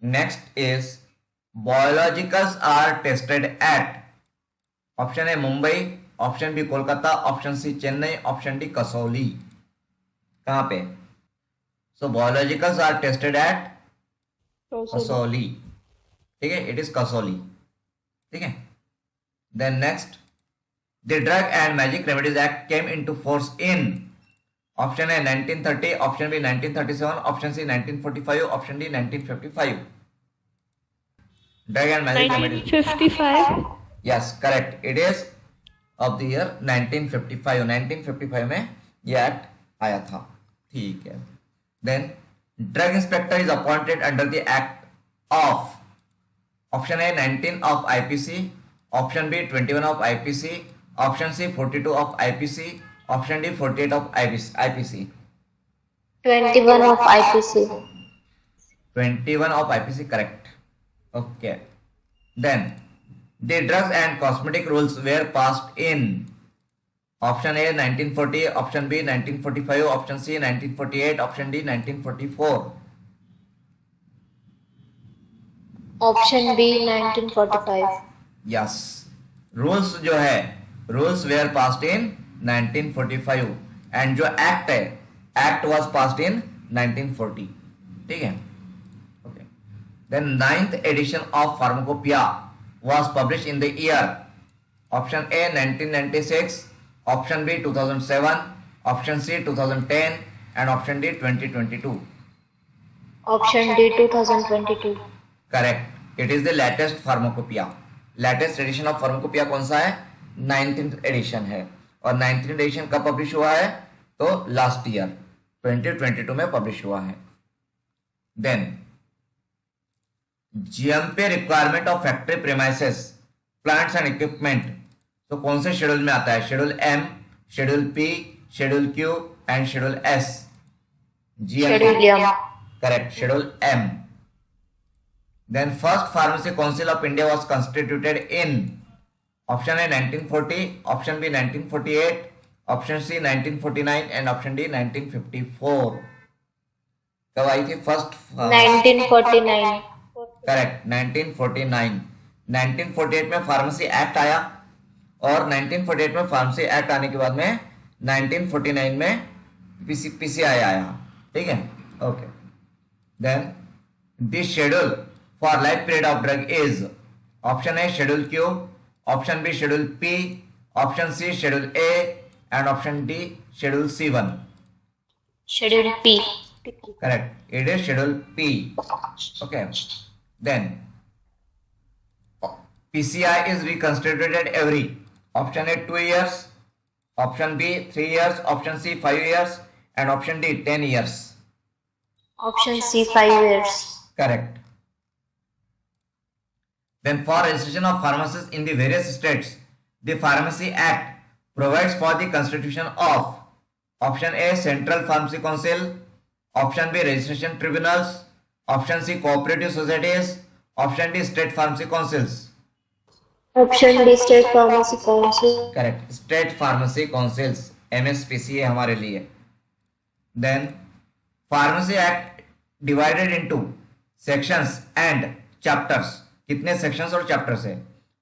Next is biologicals are tested at, option A Mumbai, option B Kolkata, option C Chennai, option D Kasauli. कहां पे? So biologicals are tested at Kasauli. ठीक है, it is Kasauli. ठीक है। Then next, the drug and magic remedies act came into force in, option A 1930, option B 1937, option C 1945, option D 1955। Drug and magic remedies, 1955। Yes correct, it is of the year 1955। 1955 में यह act आया था। ठीक है। Then drug inspector is appointed under the act of, option A 19 of IPC, option B 21 of IPC, option C 42 of IPC, option D 48 of IPC. 21 of IPC. 21 of IPC, correct. Okay. Then the drugs and cosmetic rules were passed in, option A 1940, option B 1945, option C 1948, option D 1944। Option B 1945. Yes, rules जो है, rules were passed in 1945 and जो act है, act was passed in 1940। ठीक है। Okay. Then 9th edition of pharmacopoeia was publish in the year, option A 1996, option B 2007, option C 2010 and option D 2022। Option D 2022. Correct, it is the latest pharmacopoeia. Latest edition of pharmacopoeia कौन सा है? 19th addition है। और 19th addition कब publish हुआ है? तो last year 2022 में पब्लिश हुआ है। Then GMP requirement of factory premises plants and equipment, तो कौन से शेड्यूल में आता है? Schedule M, schedule P, schedule Q and schedule S. Schedule M. Correct, schedule M. Then first Pharmacy Council of India was constituted in, option A 1940, option B 1948, option C 1949 and option D 1954। कब आई थी first? 1949. Correct, 1949। 1948 में pharmacy act आया और 1948 में pharmacy act आने के बाद में 1949 में पीसीआई आया। ठीक है। Okay. Then this schedule for life period of drug is, option A schedule Q, option B schedule P, option C schedule A and option D schedule C1। Schedule P. correct, it is schedule P। okay, then PCI is reconstituted every, option A 2 years, option B 3 years, option C 5 years and option D 10 years। Option C 5 years. correct। Then for registration of pharmacies in the various states, the Pharmacy Act provides for the constitution of, option A Central Pharmacy Council, option B Registration Tribunals, option C Cooperative Societies, option D State Pharmacy Councils। Option D State Pharmacy Council. Correct, State Pharmacy Councils, MSPC है हमारे लिए। Then Pharmacy Act divided into sections and chapters, कितने sections और chapters है?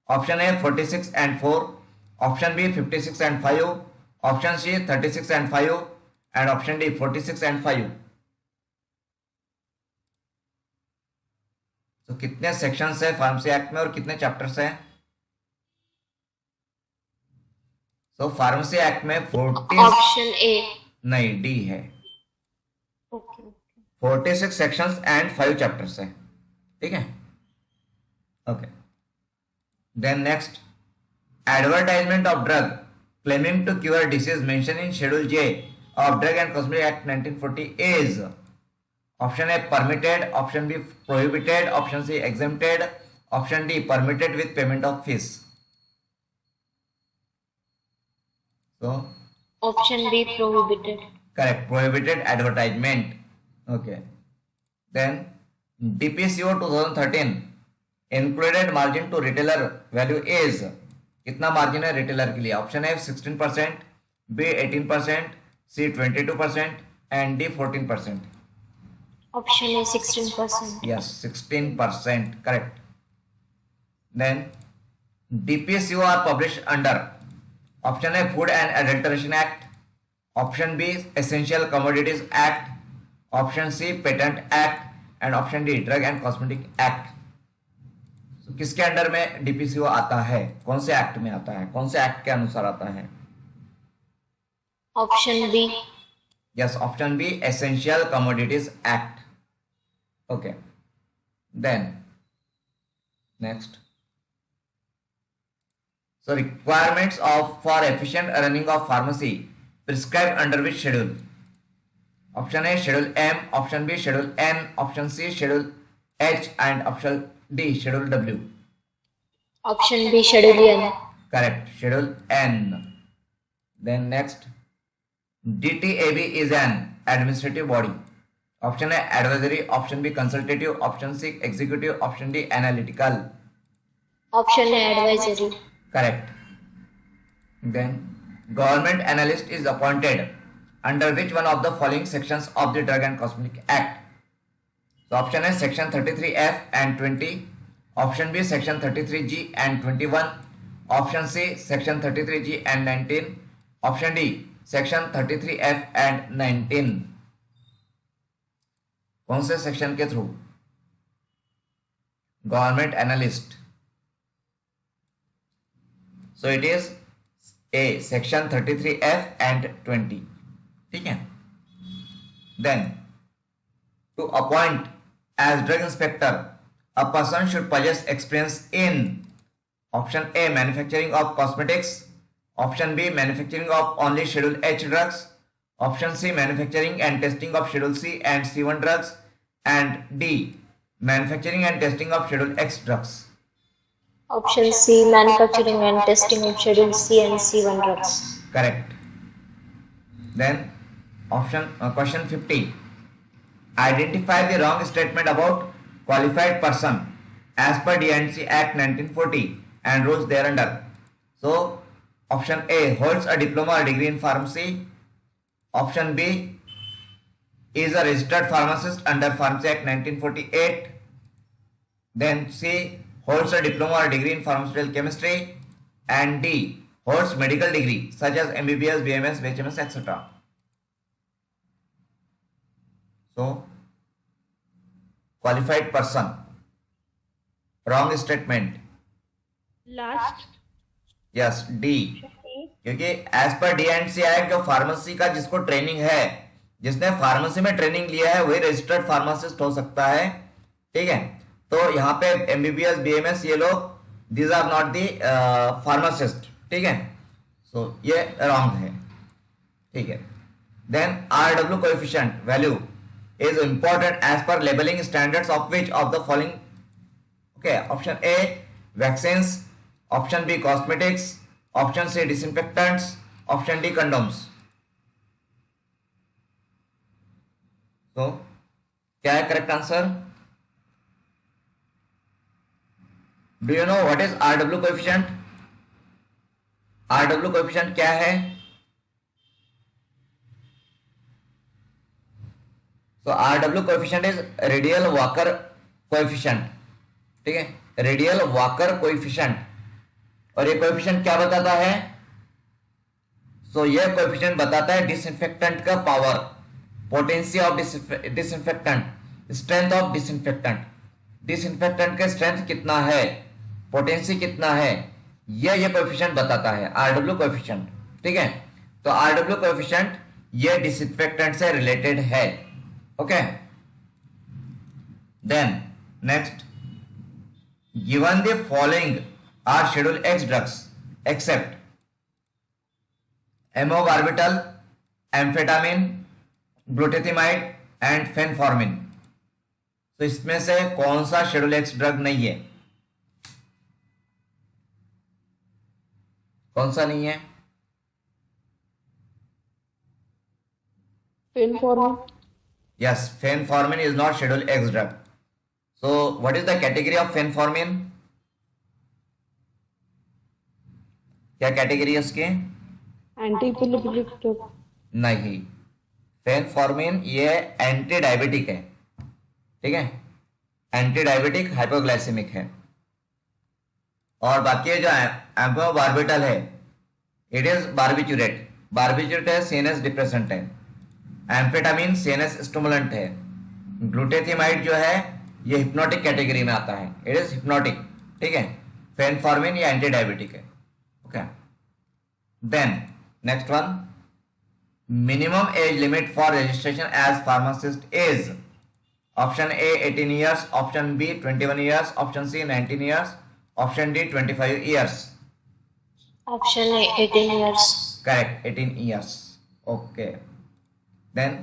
Option A 46 and 4, option B 56 and 5, option C 36 and 5 and option D 46 and 5। तो कितने sections है pharmacy act में और कितने चैप्टर्स हैं? तो फार्मेसी एक्ट में 40, Option A. नहीं डी है, Okay. 46 सेक्शंस एंड 5 चैप्टर्स है। ठीक है। Okay. Then next, advertisement of drug claiming to cure disease mentioned in Schedule J of Drug and Cosmetic Act 1940 is, option A permitted, option B prohibited, option C exempted, option D permitted with payment of fees। So Option B prohibited. correct, prohibited advertisement। Okay. Then DPCO 2013 included margin to retailer value is, कितना margin है retailer के लिए? Option A 16%, B 18%, C 22% and D 14%। Option A 16%. Yes, 16%. Correct. Then DPSU are published under option A Food and Adulteration Act, option B Essential Commodities Act, option C Patent Act and option D Drug and Cosmetic Act. So, किसके under में DPCO आता है, कौन से act में आता है, कौन से एक्ट के अनुसार आता है? Option B. Yes, option B Essential Commodities Act. Okay. Then next. So requirements of for efficient running of pharmacy prescribed under which schedule? Option A Schedule M, option B Schedule N, option C Schedule H and option D Schedule W. Option B Schedule N. Correct, Schedule N. Then next, DTAB is an administrative body. Option A advisory, option B consultative, option C executive, option D analytical. Option A Advisory. Correct. Then government analyst is appointed under which one of the following sections of the Drug and Cosmetic Act? So option A section 33F and 20, option B section 33G and 21, option C section 33G and 19, option D section 33F and 19. कौन से section के through? Government analyst. So it is A section 33F and 20. ठीक है. Then to appoint as drug inspector, a person should possess experience in option A manufacturing of cosmetics, option B manufacturing of only Schedule H drugs, option C manufacturing and testing of Schedule C and C1 drugs, and D manufacturing and testing of Schedule X drugs. Option C Manufacturing and testing of Schedule C and C1 drugs. Correct. Then question 50. Identify the wrong statement about qualified person as per D&C Act 1940 and rules thereunder. So option A holds a diploma or degree in pharmacy. Option B is a registered pharmacist under Pharmacy Act 1948. Then C holds a diploma or degree in pharmaceutical chemistry, and D holds medical degree such as MBBS, BMS, BHMS, etc. So qualified person, wrong statement. Last. Yes D, क्योंकि as per डी&सी act जो pharmacy का जिसको training है, जिसने pharmacy में training लिया है वही रजिस्टर्ड फार्मासिस्ट हो सकता है. ठीक है. तो यहाँ पे एमबीबीएस बीएमएस ये लोग these are not the pharmacist. ठीक है. सो ये रॉन्ग है. ठीक है. Then RW coefficient value is important as per labeling standards of which of the following? Okay, option A vaccines, option B cosmetics, option C disinfectants, option D condoms. So क्या है correct answer? Do you know what is RW coefficient? RW coefficient क्या है? तो RW coefficient is radial walker coefficient. ठीक है. Radial walker coefficient. और ये coefficient क्या बताता है? सो ये कोएफिशिएंट बताता है डिसइंफेक्टेंट का power, potency of disinfectant, strength of disinfectant. Disinfectant का स्ट्रेंथ कितना है, पोटेंसी कितना है, ये कोएफिशिएंट बताता है RW कोएफिशिएंट. ठीक है. तो RW कोएफिशिएंट ये डिसइंफेक्टेंट से रिलेटेड है. Okay. Then next, given the following are Schedule X drugs except amobarbital, amphetamine, glutathione and fenformin. तो इसमें से कौन सा Schedule X ड्रग नहीं है? कौन सा नहीं है? Phenformin. Yes, fenformin is not Schedule X drug. So what is the category of fenformin? क्या कैटेगरी है उसके? Anti epileptic drug. नहीं, फेनफॉर्मिन ये एंटी डायबिटिक है. ठीक है, एंटी डायबिटिक, हाइपोग्लाइसेमिक है। और बाकी ये जो एम्फोबार्बिटल है, इट इज बार्बिचूरेट। बार्बिचूरेट है, सीएनएस डिप्रेसेंट है। एम्फेटामिन सीएनएस स्टिमुलेंट है। ग्लूटेथिमाइड जो है ये हिप्नोटिक कैटेगरी में आता है, इट इज हिप्नोटिक, ठीक है। फेनफॉर्मिन ये एंटी डायबिटिक है। Okay, then next one, minimum age limit for registration as pharmacist is option A 18 years, option B 21 years, option C 19 years, option D 25 years. Option A, 18 years. Correct, 18 years. Okay. Then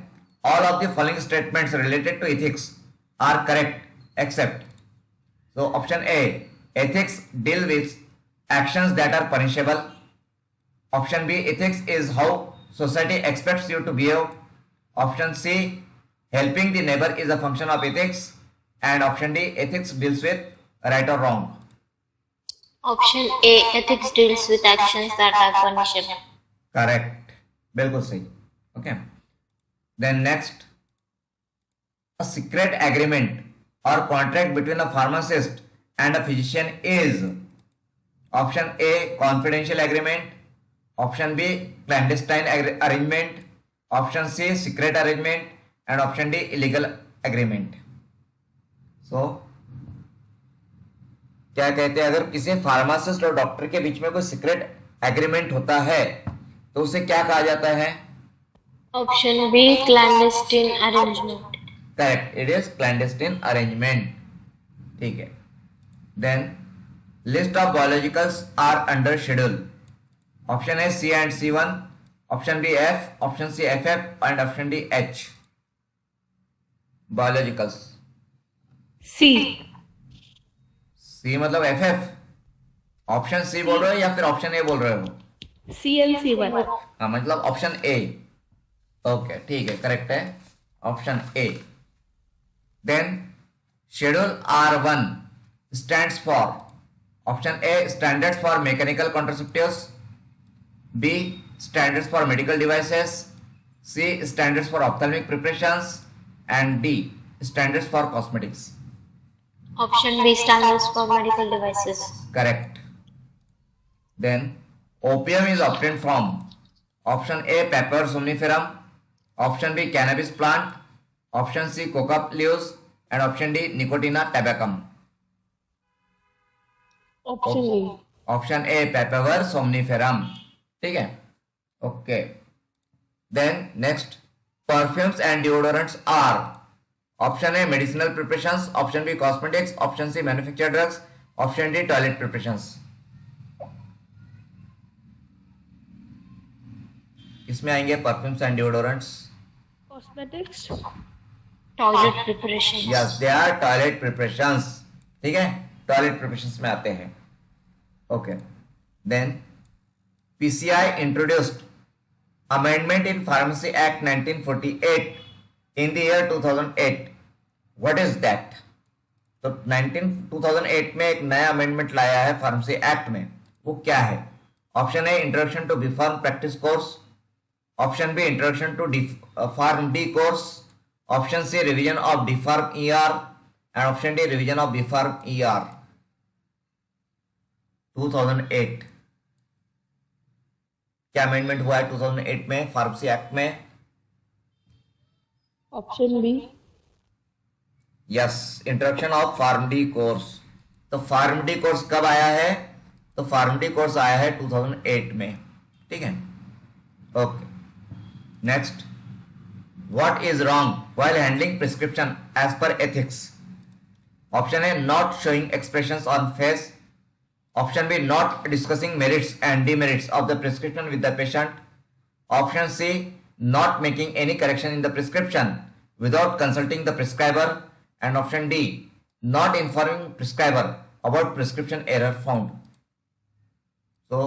all of the following statements related to ethics are correct except. So option A, ethics deal with actions that are punishable. Option B, ethics is how society expects you to behave. Option C, helping the neighbor is a function of ethics. And option D, ethics deals with right or wrong. Option A, ethics deals with actions that are punishable. Correct. बिल्कुल सही. Okay. Then next, a secret agreement or contract between a pharmacist and a physician is option A, confidential agreement, option B, clandestine arrangement, option C, secret arrangement, and option D, illegal agreement. So क्या कहते हैं, अगर किसी pharmacist और doctor के बीच में कोई secret agreement होता है तो उसे क्या कहा जाता है? Option B, clandestine arrangement. Correct, it is clandestine arrangement, ठीक है। Then list of biologicals are under schedule. Option A C and C1, option B F, option C FF and option D H। Biologicals C. C मतलब FF, option C बोल रहे हो या फिर option A बोल रहे हो? C and C1. हाँ, मतलब ऑप्शन ए। ओके, ठीक है, करेक्ट है option A. Then schedule R1 stands for, option A standards for mechanical contraceptives, B standards for medical devices, C standards for ophthalmic preparations and D standards for cosmetics. Option B, standards for medical devices. Correct. Then opium is obtained from option A, Papaver somniferum, option B, cannabis plant, option C, coca leaves, and option D, Nicotina tabacum. Option A. Option A, Papaver somniferum, ठीक है। Okay. Then next, perfumes and deodorants are option A, medicinal preparations, option B, cosmetics, option C, manufactured drugs, option D, toilet preparations। इसमें आएंगे perfumes and deodorants. Cosmetics. Toilet preparations. Yes, they are toilet preparations, ठीक है, toilet preparations में आते हैं। Okay, then PCI introduced amendment in pharmacy act 1948 in the year 2008. What is that? तो 2008 में एक नया अमेंडमेंट लाया है फार्मेसी एक्ट में, वो क्या है? Option A introduction to B pharm practice course, option B introduction to pharm D course, option C revision of D pharm ER and option D revision of B pharm ER। 2008 क्या अमेंडमेंट हुआ है 2008 में फार्मेसी एक्ट में? Option B. Yes, introduction of pharm D course. तो pharm D course कब आया है? तो फार्म डी कोर्स आया है 2008 में, ठीक है। Okay, next, what is wrong while handling prescription as per ethics? Option A not showing expressions on face, option B not discussing merits and demerits of the prescription with the patient, option C not making any correction in the prescription without consulting the prescriber, and option D, not informing prescriber about prescription error found. So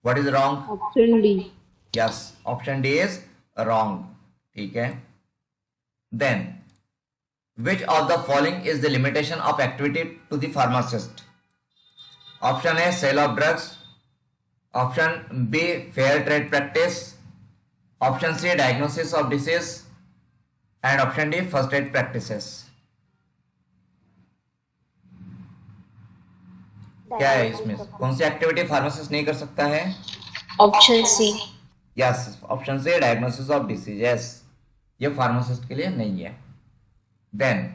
what is wrong? Option D. Yes, option D is wrong, ठीक है। Then which of the following is the limitation of activity to the pharmacist? Option A, sale of drugs, option B, fair trade practice, option C, diagnosis of disease, and option D first aid practices. क्या है इसमें, कौन सी activity pharmacist नहीं कर सकता है? Option C. Yes, option C diagnosis of disease, yes, ये pharmacist के लिए नहीं है। Then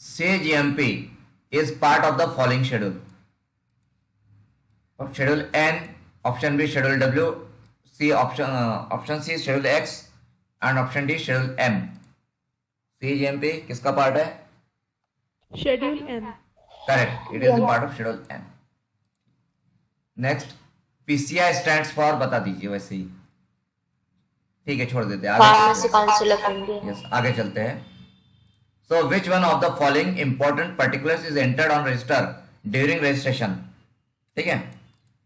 CGMP is part of the following schedule. Schedule N, option B schedule W, C option C schedule X and option D schedule M. CGMP किसका part है? Schedule M. Correct, it is part of schedule N. Next PCI stands for, बता दीजिए वैसे ही, ठीक है छोड़ देते हैं फार्मेसी आगे। Council of India. यस, आगे चलते हैं। So which one of the following important particulars is entered on register during registration? ठीक है,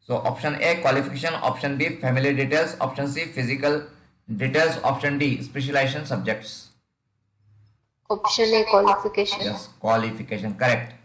so option A qualification, option B family details, option C physical details, option D specialization subjects. Option A qualification. Yes, qualification correct.